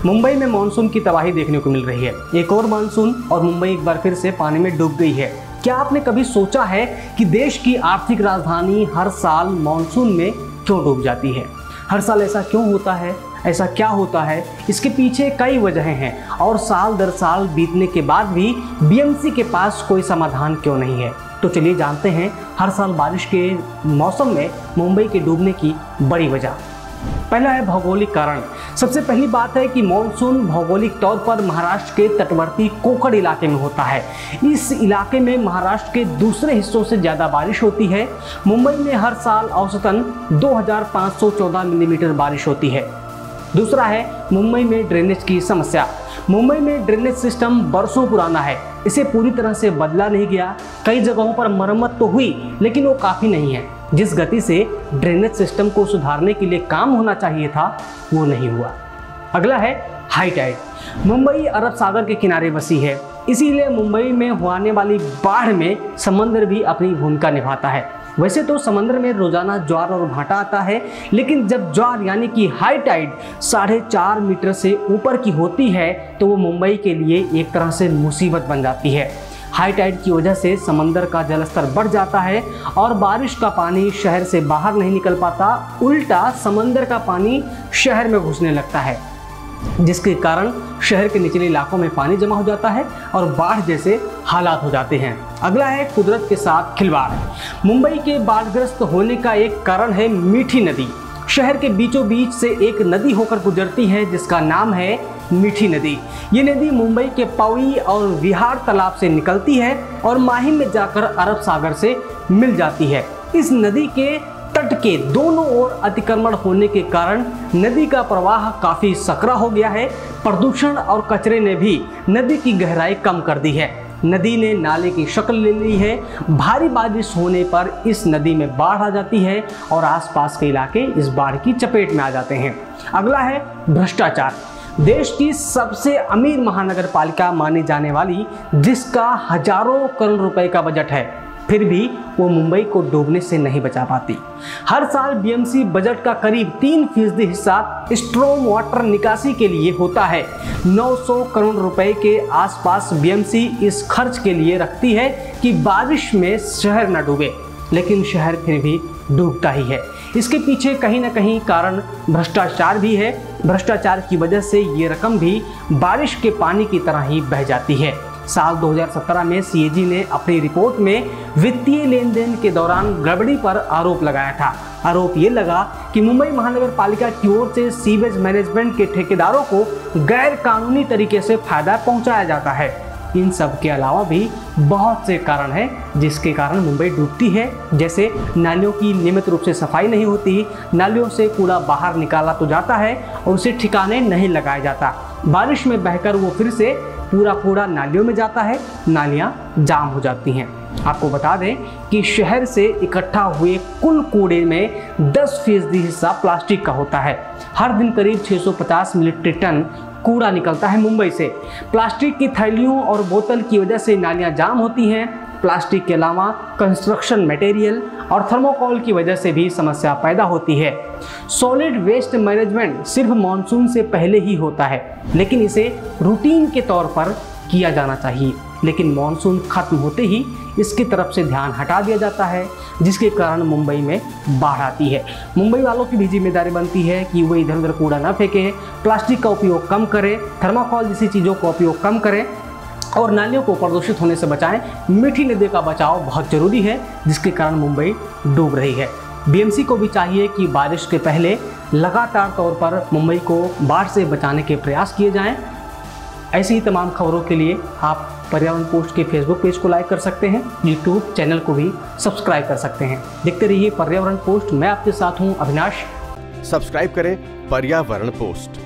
मुंबई में मानसून की तबाही देखने को मिल रही है। एक और मानसून और मुंबई एक बार फिर से पानी में डूब गई है। क्या आपने कभी सोचा है कि देश की आर्थिक राजधानी हर साल मानसून में क्यों डूब जाती है? हर साल ऐसा क्यों होता है? ऐसा क्या होता है? इसके पीछे कई वजहें हैं और साल दर साल बीतने के बाद भी बीएमसी के पास कोई समाधान क्यों नहीं है। तो चलिए जानते हैं हर साल बारिश के मौसम में मुंबई के डूबने की बड़ी वजह। पहला है भौगोलिक कारण। सबसे पहली बात है कि मानसून भौगोलिक तौर पर महाराष्ट्र के तटवर्ती कोकण इलाके में होता है। इस इलाके में महाराष्ट्र के दूसरे हिस्सों से ज़्यादा बारिश होती है। मुंबई में हर साल औसतन 2514 मिलीमीटर बारिश होती है। दूसरा है मुंबई में ड्रेनेज की समस्या। मुंबई में ड्रेनेज सिस्टम बरसों पुराना है, इसे पूरी तरह से बदला नहीं गया। कई जगहों पर मरम्मत तो हुई लेकिन वो काफ़ी नहीं है। जिस गति से ड्रेनेज सिस्टम को सुधारने के लिए काम होना चाहिए था वो नहीं हुआ। अगला है हाई टाइड। मुंबई अरब सागर के किनारे बसी है, इसीलिए मुंबई में होने वाली बाढ़ में समंदर भी अपनी भूमिका निभाता है। वैसे तो समंदर में रोजाना ज्वार और भाटा आता है, लेकिन जब ज्वार यानी कि हाई टाइड 4.5 मीटर से ऊपर की होती है तो वो मुंबई के लिए एक तरह से मुसीबत बन जाती है। हाई टाइड की वजह से समंदर का जलस्तर बढ़ जाता है और बारिश का पानी शहर से बाहर नहीं निकल पाता, उल्टा समंदर का पानी शहर में घुसने लगता है, जिसके कारण शहर के निचले इलाकों में पानी जमा हो जाता है और बाढ़ जैसे हालात हो जाते हैं। अगला है कुदरत के साथ खिलवाड़। मुंबई के बाढ़ग्रस्त होने का एक कारण है मीठी नदी। शहर के बीचों बीच से एक नदी होकर गुजरती है जिसका नाम है मीठी नदी। ये नदी मुंबई के पौड़ी और विहार तालाब से निकलती है और माहिम में जाकर अरब सागर से मिल जाती है। इस नदी के तट के दोनों ओर अतिक्रमण होने के कारण नदी का प्रवाह काफ़ी सकरा हो गया है। प्रदूषण और कचरे ने भी नदी की गहराई कम कर दी है। नदी ने नाले की शक्ल ले ली है। भारी बारिश होने पर इस नदी में बाढ़ आ जाती है और आसपास के इलाके इस बाढ़ की चपेट में आ जाते हैं। अगला है भ्रष्टाचार। देश की सबसे अमीर महानगर पालिका मानी जाने वाली, जिसका हजारों करोड़ रुपए का बजट है, फिर भी वो मुंबई को डूबने से नहीं बचा पाती। हर साल बीएमसी बजट का करीब 3% हिस्सा स्ट्रॉम वाटर निकासी के लिए होता है। 900 करोड़ रुपए के आसपास बीएमसी इस खर्च के लिए रखती है कि बारिश में शहर न डूबे, लेकिन शहर फिर भी डूबता ही है। इसके पीछे कहीं ना कहीं कारण भ्रष्टाचार भी है। भ्रष्टाचार की वजह से ये रकम भी बारिश के पानी की तरह ही बह जाती है। साल 2017 में सीएजी ने अपनी रिपोर्ट में वित्तीय लेन देन के दौरान गड़बड़ी पर आरोप लगाया था। आरोप ये लगा कि मुंबई महानगर पालिका की ओर से सीवेज मैनेजमेंट के ठेकेदारों को गैर कानूनी तरीके से फायदा पहुंचाया जाता है। इन सब के अलावा भी बहुत से कारण हैं जिसके कारण मुंबई डूबती है, जैसे नालियों की नियमित रूप से सफाई नहीं होती, नालियों से कूड़ा बाहर निकाला तो जाता है और उसे ठिकाने नहीं लगाया जाता। बारिश में बहकर वो फिर से पूरा कूड़ा नालियों में जाता है, नालियाँ जाम हो जाती हैं। आपको बता दें कि शहर से इकट्ठा हुए कुल कूड़े में 10% हिस्सा प्लास्टिक का होता है। हर दिन करीब 650 मीट्रिक टन कूड़ा निकलता है मुंबई से। प्लास्टिक की थैलियों और बोतल की वजह से नालियाँ जाम होती हैं। प्लास्टिक के अलावा कंस्ट्रक्शन मटेरियल और थर्मोकोल की वजह से भी समस्या पैदा होती है। सॉलिड वेस्ट मैनेजमेंट सिर्फ मानसून से पहले ही होता है, लेकिन इसे रूटीन के तौर पर किया जाना चाहिए, लेकिन मानसून खत्म होते ही इसकी तरफ से ध्यान हटा दिया जाता है, जिसके कारण मुंबई में बाढ़ आती है। मुंबई वालों की भी जिम्मेदारी बनती है कि वो इधर उधर कूड़ा न फेंकें, प्लास्टिक का उपयोग कम करें, थर्माकोल जैसी चीज़ों का उपयोग कम करें और नालियों को प्रदूषित होने से बचाएं। मीठी नदी का बचाव बहुत ज़रूरी है, जिसके कारण मुंबई डूब रही है। बीएमसी को भी चाहिए कि बारिश के पहले लगातार तौर पर मुंबई को बाढ़ से बचाने के प्रयास किए जाएं। ऐसी ही तमाम खबरों के लिए आप पर्यावरण पोस्ट के फेसबुक पेज को लाइक कर सकते हैं, यूट्यूब चैनल को भी सब्सक्राइब कर सकते हैं। देखते रहिए पर्यावरण पोस्ट। मैं आपके साथ हूँ अविनाश। सब्सक्राइब करें पर्यावरण पोस्ट।